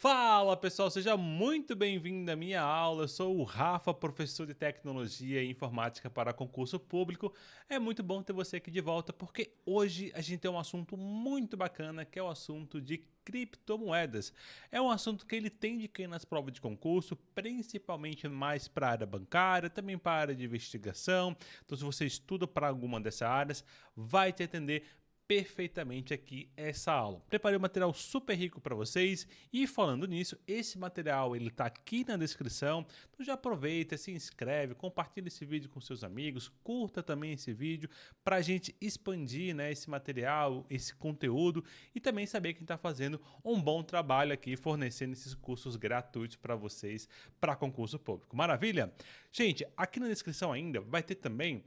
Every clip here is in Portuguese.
Fala pessoal, seja muito bem-vindo à minha aula. Eu sou o Rafa, professor de Tecnologia e Informática para concurso público. É muito bom ter você aqui de volta porque hoje a gente tem um assunto muito bacana que é o assunto de criptomoedas. É um assunto que ele tem de cair nas provas de concurso, principalmente mais para a área bancária, também para a área de investigação. Então, se você estuda para alguma dessas áreas, vai te atender perfeitamente aqui essa aula. Preparei um material super rico para vocês e falando nisso, esse material ele tá aqui na descrição, então já aproveita, se inscreve, compartilha esse vídeo com seus amigos, curta também esse vídeo para a gente expandir, né, esse material, esse conteúdo e também saber quem está fazendo um bom trabalho aqui fornecendo esses cursos gratuitos para vocês para concurso público. Maravilha? Gente, aqui na descrição ainda vai ter também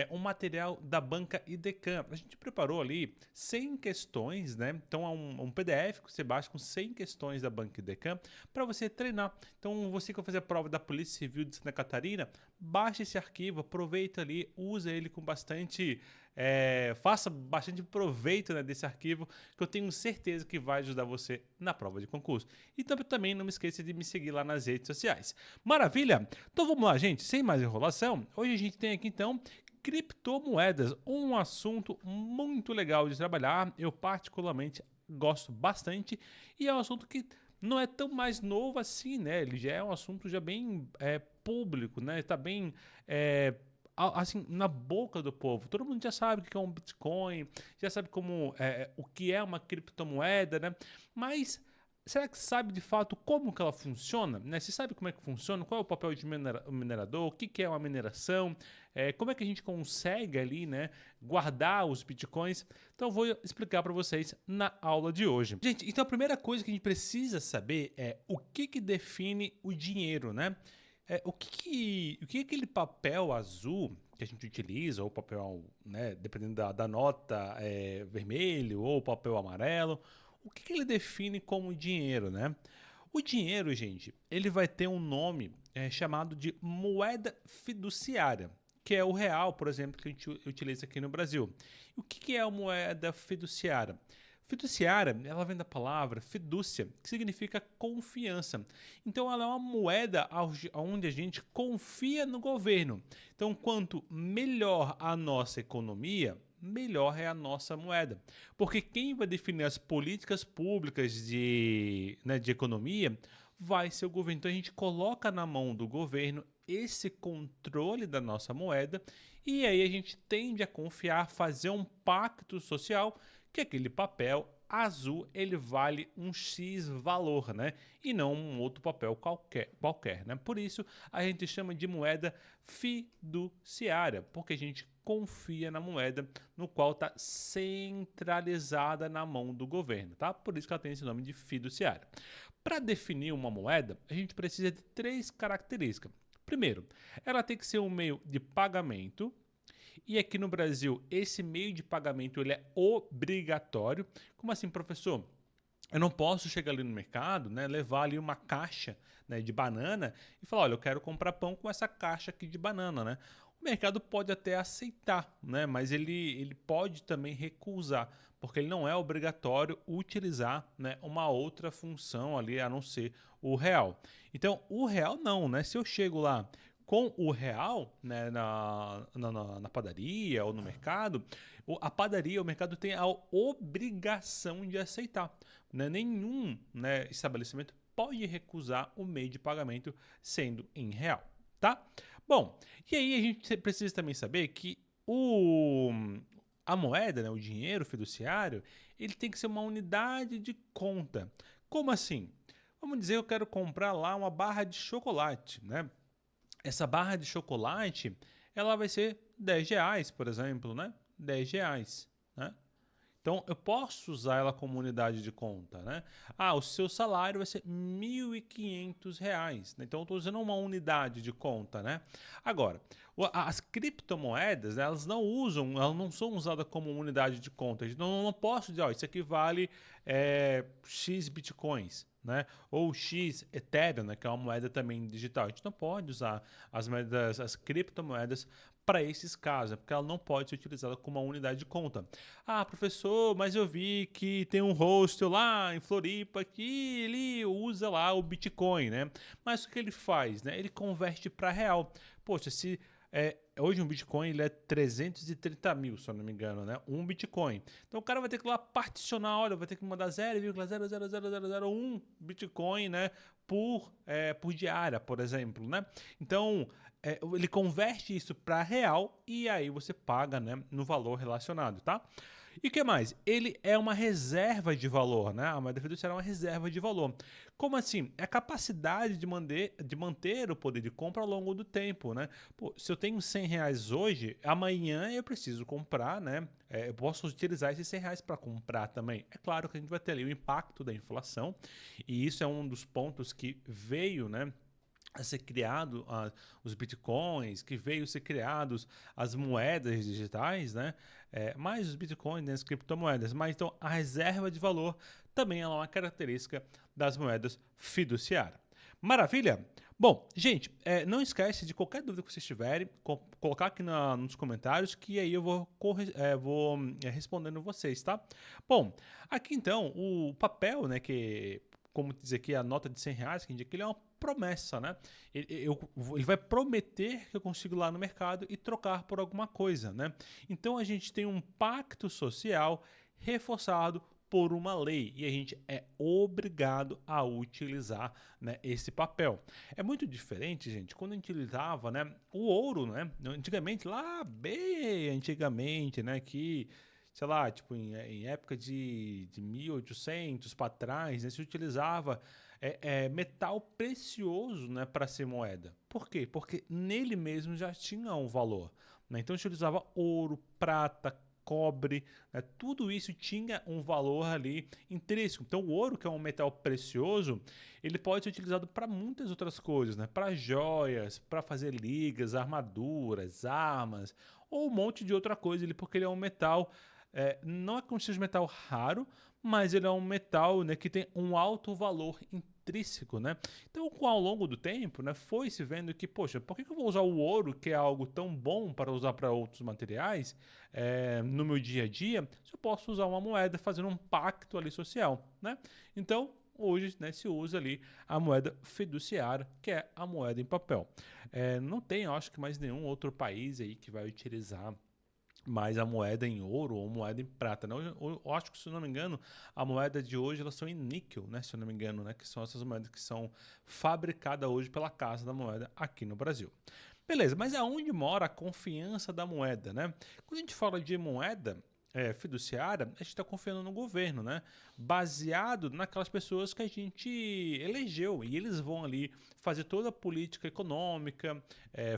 um material da banca IDECAM. A gente preparou ali 100 questões, né? Então é um PDF que você baixa com 100 questões da banca IDECAM para você treinar. Então você que vai fazer a prova da Polícia Civil de Santa Catarina, baixa esse arquivo, aproveita ali, usa ele com bastante... faça bastante proveito, né, desse arquivo, que eu tenho certeza que vai ajudar você na prova de concurso. E também não me esqueça de me seguir lá nas redes sociais. Maravilha? Então vamos lá, gente, sem mais enrolação. Hoje a gente tem aqui então criptomoedas, um assunto muito legal de trabalhar. Eu particularmente gosto bastante e é um assunto que não é tão mais novo assim, né? Ele já é um assunto já bem público, né? Está bem assim, na boca do povo. Todo mundo já sabe o que é um Bitcoin, já sabe como o que é uma criptomoeda, né? Mas será que sabe de fato como que ela funciona? Né? Você sabe como é que funciona? Qual é o papel de minerador? O que é uma mineração? Como é que a gente consegue ali, né, guardar os bitcoins? Então eu vou explicar para vocês na aula de hoje. Gente, então a primeira coisa que a gente precisa saber é o que define o dinheiro, né? O que é aquele papel azul que a gente utiliza, ou papel, né, dependendo da nota, vermelho ou papel amarelo, o que ele define como dinheiro, né? O dinheiro, gente, ele vai ter um nome chamado de moeda fiduciária, que é o real, por exemplo, que a gente utiliza aqui no Brasil. E o que é a moeda fiduciária? Fiduciária, ela vem da palavra fidúcia, que significa confiança. Então ela é uma moeda onde a gente confia no governo. Então quanto melhor a nossa economia, melhor é a nossa moeda. Porque quem vai definir as políticas públicas de economia vai ser o governo. Então a gente coloca na mão do governo esse controle da nossa moeda e aí a gente tende a confiar, fazer um pacto social que aquele papel azul ele vale um X valor, né? E não um outro papel qualquer, né? Por isso a gente chama de moeda fiduciária, porque a gente confia na moeda no qual está centralizada na mão do governo, tá? Por isso que ela tem esse nome de fiduciária. Para definir uma moeda, a gente precisa de três características. Primeiro, ela tem que ser um meio de pagamento. E aqui no Brasil, esse meio de pagamento ele é obrigatório. Como assim, professor? Eu não posso chegar ali no mercado, né, levar ali uma caixa, né, de banana e falar, olha, eu quero comprar pão com essa caixa aqui de banana, né? O mercado pode até aceitar, né, mas ele pode também recusar, porque ele não é obrigatório utilizar, né, uma outra função ali a não ser o real. Então, o real não, né? Se eu chego lá com o real, né, na padaria ou no mercado, a padaria, o mercado tem a obrigação de aceitar, né? Nenhum, né, estabelecimento pode recusar o meio de pagamento sendo em real, tá? Bom, e aí a gente precisa também saber que a moeda, né, o dinheiro fiduciário, ele tem que ser uma unidade de conta. Como assim? Vamos dizer que eu quero comprar lá uma barra de chocolate, né? Essa barra de chocolate, ela vai ser R$ 10, por exemplo, né? R$ 10, né? Então, eu posso usar ela como unidade de conta, né? Ah, o seu salário vai ser R$ 1.500, né? Então, eu estou usando uma unidade de conta, né? Agora, as criptomoedas, né, elas não são usadas como unidade de conta. Eu não posso dizer, ó, isso aqui vale X bitcoins, né? Ou X Ethereum, né? Que é uma moeda também digital. A gente não pode usar as criptomoedas para esses casos, porque ela não pode ser utilizada como uma unidade de conta. Ah, professor, mas eu vi que tem um hostel lá em Floripa que ele usa lá o Bitcoin, né? Mas o que ele faz, né? Ele converte para real. Poxa, se hoje um Bitcoin ele é 330 mil, se eu não me engano, né? Um Bitcoin. Então o cara vai ter que lá particionar, olha, vai ter que mandar 0,00001 Bitcoin, né? Por diária, por exemplo, né? Então ele converte isso para real e aí você paga, né, no valor relacionado, tá? E o que mais? Ele é uma reserva de valor, né? A moeda fiduciária é uma reserva de valor. Como assim? É a capacidade de manter o poder de compra ao longo do tempo, né? Pô, se eu tenho R$ 100 hoje, amanhã eu preciso comprar, né? Eu posso utilizar esses R$ 100 para comprar também. É claro que a gente vai ter ali o impacto da inflação e isso é um dos pontos que veio, né, a ser criado os bitcoins, que veio a ser criados as moedas digitais, né? Mais os bitcoins, né, as criptomoedas. Mas então a reserva de valor também é uma característica das moedas fiduciárias. Maravilha? Bom, gente, não esquece de qualquer dúvida que vocês tiverem, colocar aqui nos comentários que aí eu vou respondendo vocês, tá? Bom, aqui então o papel, né, que como dizer aqui, a nota de R$ 100, que indica que ele é uma promessa, né? Ele vai prometer que eu consigo ir lá no mercado e trocar por alguma coisa, né? Então a gente tem um pacto social reforçado por uma lei e a gente é obrigado a utilizar, né, esse papel. É muito diferente, gente, quando a gente utilizava, né, o ouro, né? Antigamente, lá bem antigamente, né, que sei lá, tipo, em época de 1800 para trás, né, se utilizava metal precioso, né, para ser moeda. Por quê? Porque nele mesmo já tinha um valor, né? Então se utilizava ouro, prata, cobre, né? Tudo isso tinha um valor ali intrínseco. Então o ouro, que é um metal precioso, ele pode ser utilizado para muitas outras coisas, né? Para joias, para fazer ligas, armaduras, armas, ou um monte de outra coisa, porque ele é um metal não é como se seja um metal raro, mas ele é um metal, né, que tem um alto valor intrínseco, né? Então, ao longo do tempo, né, foi se vendo que, poxa, por que eu vou usar o ouro, que é algo tão bom para usar para outros materiais, no meu dia a dia, se eu posso usar uma moeda fazendo um pacto ali social, né? Então, hoje, né, se usa ali a moeda fiduciária, que é a moeda em papel. Não tem, eu acho que mais nenhum outro país aí que vai utilizar mais a moeda em ouro ou moeda em prata, né? Eu acho que, se eu não me engano, a moeda de hoje elas são em níquel, né? Se eu não me engano, né? Que são essas moedas que são fabricadas hoje pela Casa da Moeda aqui no Brasil. Beleza, mas aonde mora a confiança da moeda, né? Quando a gente fala de moeda fiduciária, a gente está confiando no governo, né? Baseado naquelas pessoas que a gente elegeu e eles vão ali fazer toda a política econômica,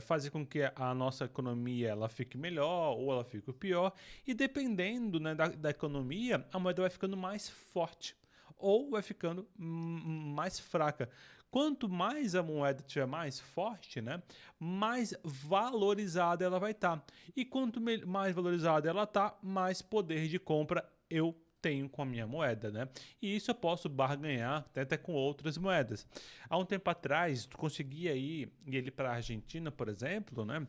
fazer com que a nossa economia ela fique melhor ou ela fique pior e dependendo, né, da economia, a moeda vai ficando mais forte ou vai ficando mais fraca. Quanto mais a moeda estiver mais forte, né, mais valorizada ela vai estar. E quanto mais valorizada ela está, mais poder de compra eu tenho com a minha moeda, né? E isso eu posso barganhar até com outras moedas. Há um tempo atrás, tu conseguia ir ele para a Argentina, por exemplo, né?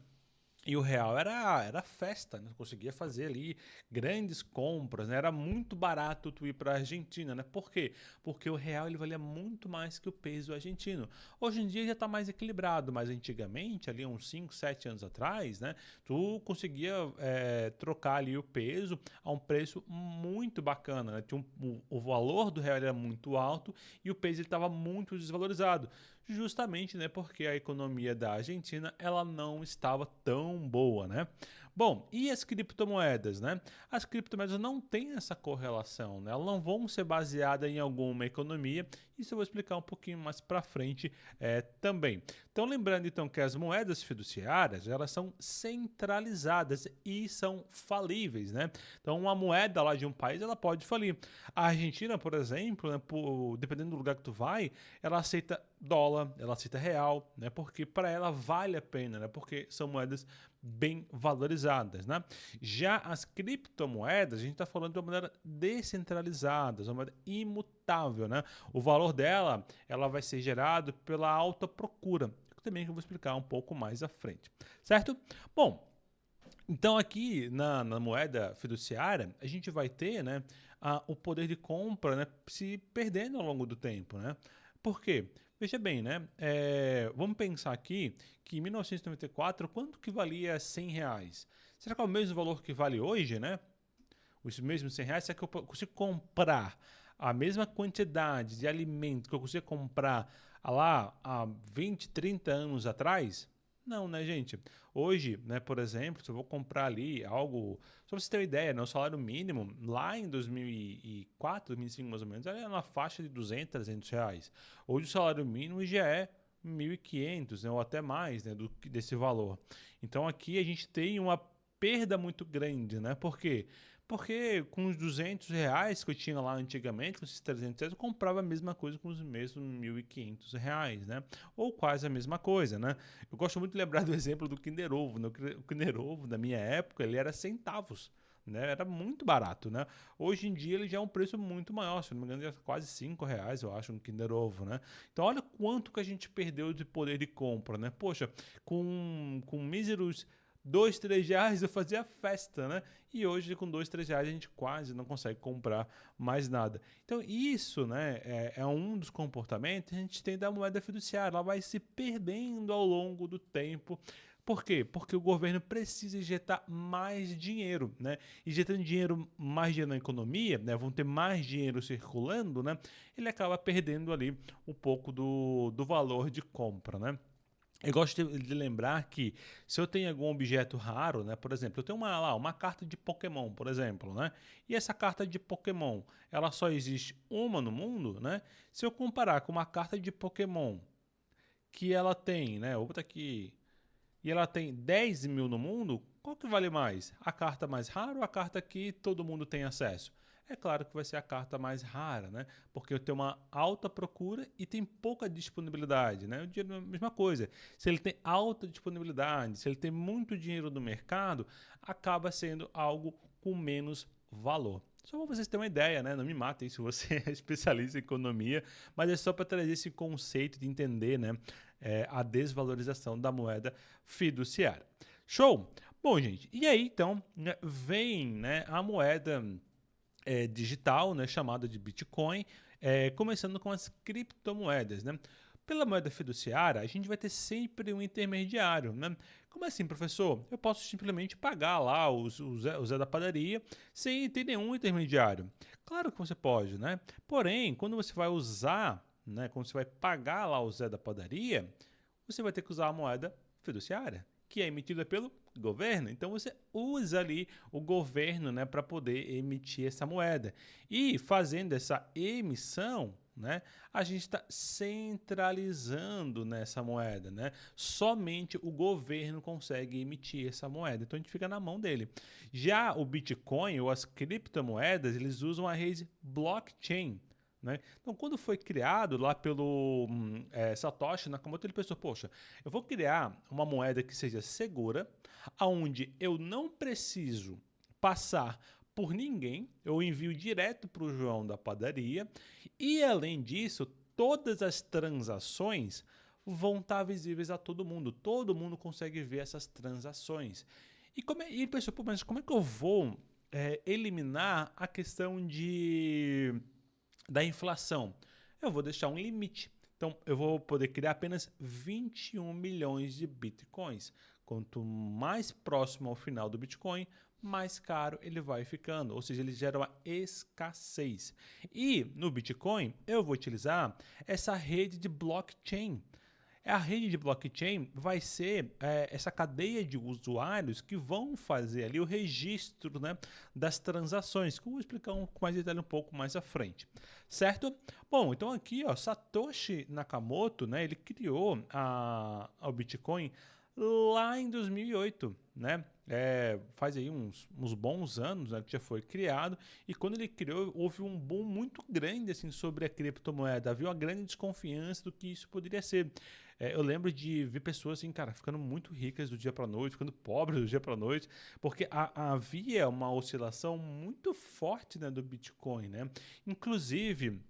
E o real era festa, né? Conseguia fazer ali grandes compras, né? Era muito barato tu ir para a Argentina, né? Por quê? Porque o real ele valia muito mais que o peso argentino. Hoje em dia já está mais equilibrado, mas antigamente, ali uns 5, 7 anos atrás, né? Tu conseguia trocar ali o peso a um preço muito bacana, né? O valor do real era muito alto e o peso estava muito desvalorizado. Justamente, né, porque a economia da Argentina ela não estava tão boa, né? Bom, e as criptomoedas, né? As criptomoedas não têm essa correlação, né? Elas não vão ser baseadas em alguma economia. Isso eu vou explicar um pouquinho mais para frente também. Então, lembrando então que as moedas fiduciárias elas são centralizadas e são falíveis, né? Então, uma moeda lá de um país ela pode falir. A Argentina, por exemplo, né, dependendo do lugar que tu vai, ela aceita dólar, ela aceita real, né? Porque para ela vale a pena, né? Porque são moedas bem valorizadas, né? Já as criptomoedas, a gente está falando de uma moeda descentralizada, uma moeda imutável, né? O valor dela, ela vai ser gerado pela alta procura, que também eu vou explicar um pouco mais à frente, certo? Bom, Então aqui na moeda fiduciária, a gente vai ter, né, o poder de compra, né, se perdendo ao longo do tempo, né? Por quê? Veja bem, né? Vamos pensar aqui que em 1994, quanto que valia R$ 100? Será que é o mesmo valor que vale hoje, né? Os mesmos R$ 100, será que eu consigo comprar a mesma quantidade de alimento que eu conseguia comprar lá há 20, 30 anos atrás? Não, né, gente? Hoje, né, por exemplo, se eu vou comprar ali algo, só para você ter uma ideia, né, o salário mínimo lá em 2004, 2005 mais ou menos, era na faixa de 200, R$ 300. Hoje o salário mínimo já é 1.500, né, ou até mais, né, desse valor. Então aqui a gente tem uma perda muito grande, né? Por quê? Porque com os R$ 200 que eu tinha lá antigamente, com esses R$ 300, eu comprava a mesma coisa com os mesmos R$ 1.500, né? Ou quase a mesma coisa, né? Eu gosto muito de lembrar do exemplo do Kinder Ovo, né? O Kinder Ovo, na minha época, ele era centavos. Né? Era muito barato, né? Hoje em dia ele já é um preço muito maior, se não me engano, já é quase R$ 5, eu acho, um Kinder Ovo, né? Então olha quanto que a gente perdeu de poder de compra, né? Poxa, com míseros R$ 2, R$ 3 eu fazia festa, né? E hoje com R$ 2, R$ 3 a gente quase não consegue comprar mais nada. Então isso, né, é um dos comportamentos que a gente tem da moeda fiduciária. Ela vai se perdendo ao longo do tempo. Por quê? Porque o governo precisa injetar mais dinheiro, né? Injetando mais dinheiro na economia, né? Vão ter mais dinheiro circulando, né? Ele acaba perdendo ali um pouco do valor de compra, né? Eu gosto de lembrar que se eu tenho algum objeto raro, né, por exemplo, eu tenho uma carta de Pokémon, por exemplo, né, e essa carta de Pokémon, ela só existe uma no mundo, né, se eu comparar com uma carta de Pokémon que ela tem, né, vou botar aqui, e ela tem 10 mil no mundo, qual que vale mais? A carta mais rara ou a carta que todo mundo tem acesso? É claro que vai ser a carta mais rara, né? Porque eu tenho uma alta procura e tem pouca disponibilidade, né? O dinheiro é a mesma coisa. Se ele tem alta disponibilidade, se ele tem muito dinheiro no mercado, acaba sendo algo com menos valor. Só para vocês terem uma ideia, né? Não me matem se você é especialista em economia, mas é só para trazer esse conceito de entender, né? A desvalorização da moeda fiduciária. Show? Bom, gente, e aí então, né, vem, né, a moeda digital, né, chamada de Bitcoin, começando com as criptomoedas, né? Pela moeda fiduciária, a gente vai ter sempre um intermediário, né? Como assim, professor? Eu posso simplesmente pagar lá o Zé da padaria sem ter nenhum intermediário. Claro que você pode, né? Porém, quando você vai usar, né, quando você vai pagar lá o Zé da padaria, você vai ter que usar a moeda fiduciária, que é emitida pelo governo. Então você usa ali o governo, né, para poder emitir essa moeda. E fazendo essa emissão, né, a gente está centralizando nessa moeda, né? Somente o governo consegue emitir essa moeda. Então a gente fica na mão dele. Já o Bitcoin ou as criptomoedas, eles usam a rede blockchain. Né? Então, quando foi criado lá pelo Satoshi Nakamoto, ele pensou, poxa, eu vou criar uma moeda que seja segura, aonde eu não preciso passar por ninguém, eu envio direto para o João da padaria e, além disso, todas as transações vão estar visíveis a todo mundo consegue ver essas transações. E ele pensou, pô, mas como é que eu vou eliminar a questão da inflação? Eu vou deixar um limite. Então, eu vou poder criar apenas 21 milhões de bitcoins. Quanto mais próximo ao final do Bitcoin, mais caro ele vai ficando, ou seja, ele gera uma escassez. E no Bitcoin, eu vou utilizar essa rede de blockchain. A rede de blockchain vai ser essa cadeia de usuários que vão fazer ali o registro, né, das transações, que eu vou explicar com mais detalhe um pouco mais à frente, certo? Bom, então aqui, ó, Satoshi Nakamoto, né, ele criou o Bitcoin lá em 2008, né? Faz aí uns bons anos, né, que já foi criado, e quando ele criou houve um boom muito grande assim sobre a criptomoeda, havia uma grande desconfiança do que isso poderia ser. Eu lembro de ver pessoas assim, cara, ficando muito ricas do dia para noite, ficando pobres do dia para noite, porque havia uma oscilação muito forte, né, do Bitcoin, né? Inclusive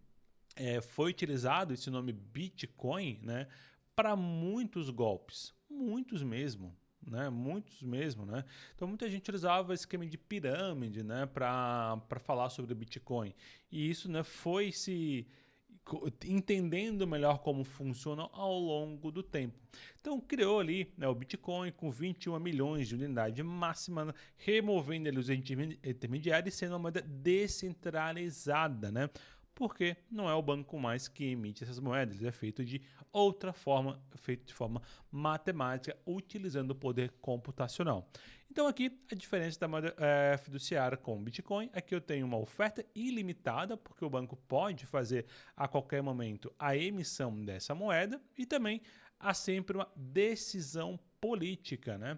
foi utilizado esse nome Bitcoin, né, para muitos golpes, muitos mesmo. né? Muitos mesmo, né? Então muita gente usava esquema de pirâmide, né? Para falar sobre o Bitcoin. E isso, né? Foi se entendendo melhor como funciona ao longo do tempo. Então criou ali, né, o Bitcoin com 21 milhões de unidade máxima, né, removendo ali os intermediários, sendo uma moeda descentralizada, né? Porque não é o banco mais que emite essas moedas, ele é feito de outra forma, feito de forma matemática, utilizando o poder computacional. Então aqui a diferença da moeda fiduciária com o Bitcoin é que eu tenho uma oferta ilimitada, porque o banco pode fazer a qualquer momento a emissão dessa moeda, e também há sempre uma decisão política, né,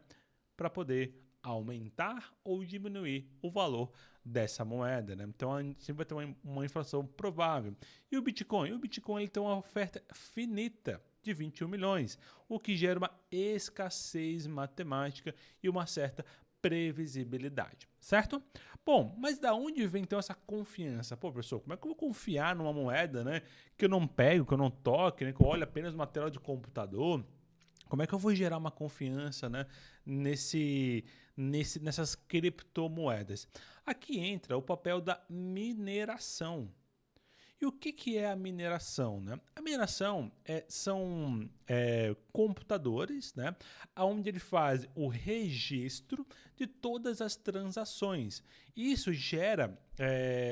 para poder aumentar ou diminuir o valor dessa moeda, né? Então a gente sempre vai ter uma inflação provável. E o Bitcoin? O Bitcoin ele tem uma oferta finita de 21 milhões, o que gera uma escassez matemática e uma certa previsibilidade, certo? Bom, mas da onde vem então essa confiança? Pô, professor, como é que eu vou confiar numa moeda, né, que eu não pego, que eu não toque, né, que eu olho apenas uma tela de computador? Como é que eu vou gerar uma confiança, né, nessas criptomoedas? Aqui entra o papel da mineração. E o que é a mineração, né? A mineração são computadores, né, onde ele faz o registro de todas as transações. Isso gera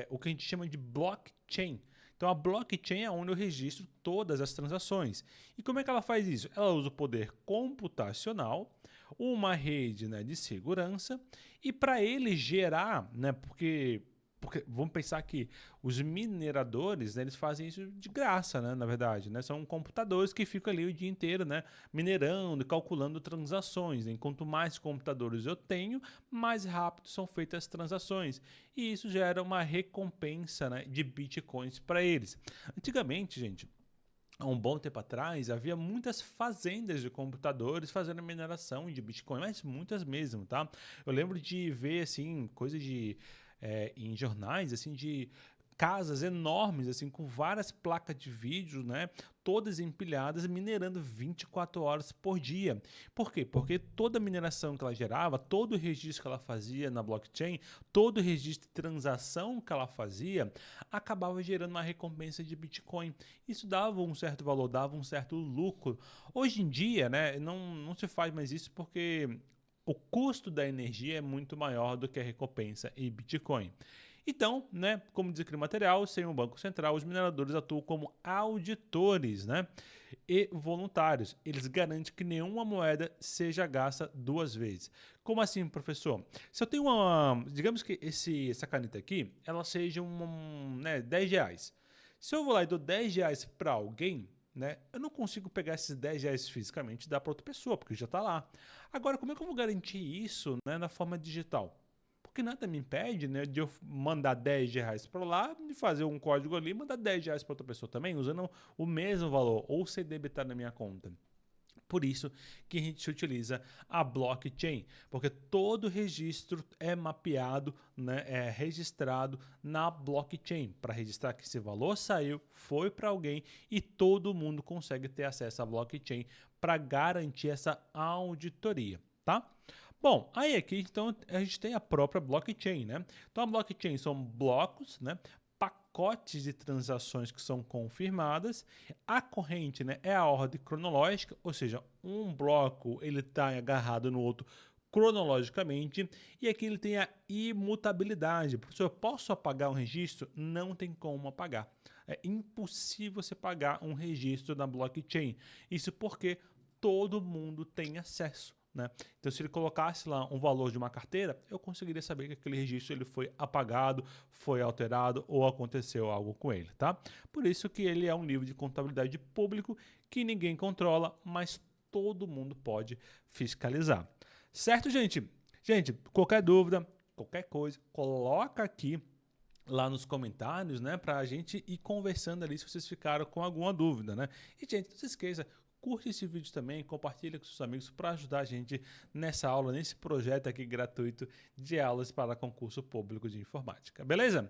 o que a gente chama de blockchain. Então a blockchain é onde eu registro todas as transações. E como é que ela faz isso? Ela usa o poder computacional, uma rede, né, de segurança, e para ele gerar, né, porque vamos pensar que os mineradores, né, eles fazem isso de graça, né, na verdade, né? São computadores que ficam ali o dia inteiro, né, minerando, calculando transações, né? Quanto mais computadores eu tenho, mais rápido são feitas as transações. E isso gera uma recompensa, né, de bitcoins para eles. Antigamente, gente, há um bom tempo atrás, havia muitas fazendas de computadores fazendo mineração de Bitcoin, mas muitas mesmo, tá? Eu lembro de ver, assim, coisa de em jornais, assim, de casas enormes, assim, com várias placas de vídeo, né, todas empilhadas, minerando 24 horas por dia. Por quê? Porque toda a mineração que ela gerava, todo o registro que ela fazia na blockchain, todo o registro de transação que ela fazia, acabava gerando uma recompensa de Bitcoin. Isso dava um certo valor, dava um certo lucro. Hoje em dia, né, não se faz mais isso porque o custo da energia é muito maior do que a recompensa em Bitcoin. Então, né, como diz aqui no material, sem um banco central, os mineradores atuam como auditores, né, e voluntários. Eles garantem que nenhuma moeda seja gasta duas vezes. Como assim, professor? Se eu tenho digamos que essa caneta aqui, ela seja né, 10 reais. Se eu vou lá e dou 10 reais para alguém, né, eu não consigo pegar esses 10 reais fisicamente e dar para outra pessoa, porque já está lá. Agora, como é que eu vou garantir isso, né, na forma digital? Porque nada me impede, né, de eu mandar 10 reais para lá, de fazer um código ali e mandar 10 reais para outra pessoa também, usando o mesmo valor, ou ser debitado na minha conta. Por isso que a gente utiliza a blockchain, porque todo registro é mapeado, né, é registrado na blockchain, para registrar que esse valor saiu, foi para alguém e todo mundo consegue ter acesso à blockchain para garantir essa auditoria, tá? Bom, aí aqui então a gente tem a própria blockchain, né? Então a blockchain são blocos, né? Pacotes de transações que são confirmadas. A corrente, né, é a ordem cronológica, ou seja, um bloco ele está agarrado no outro cronologicamente, e aqui ele tem a imutabilidade. Professor, eu posso apagar um registro? Não tem como apagar. É impossível você apagar um registro na blockchain. Isso porque todo mundo tem acesso, né? Então, se ele colocasse lá um valor de uma carteira, eu conseguiria saber que aquele registro ele foi apagado, foi alterado ou aconteceu algo com ele, tá? Por isso que ele é um livro de contabilidade público que ninguém controla, mas todo mundo pode fiscalizar. Certo, gente? Gente, qualquer dúvida, qualquer coisa, coloca aqui lá nos comentários, né, pra gente ir conversando ali se vocês ficaram com alguma dúvida, né? E, gente, não se esqueça, curte esse vídeo também, compartilha com seus amigos para ajudar a gente nessa aula, nesse projeto aqui gratuito de aulas para concurso público de informática, beleza?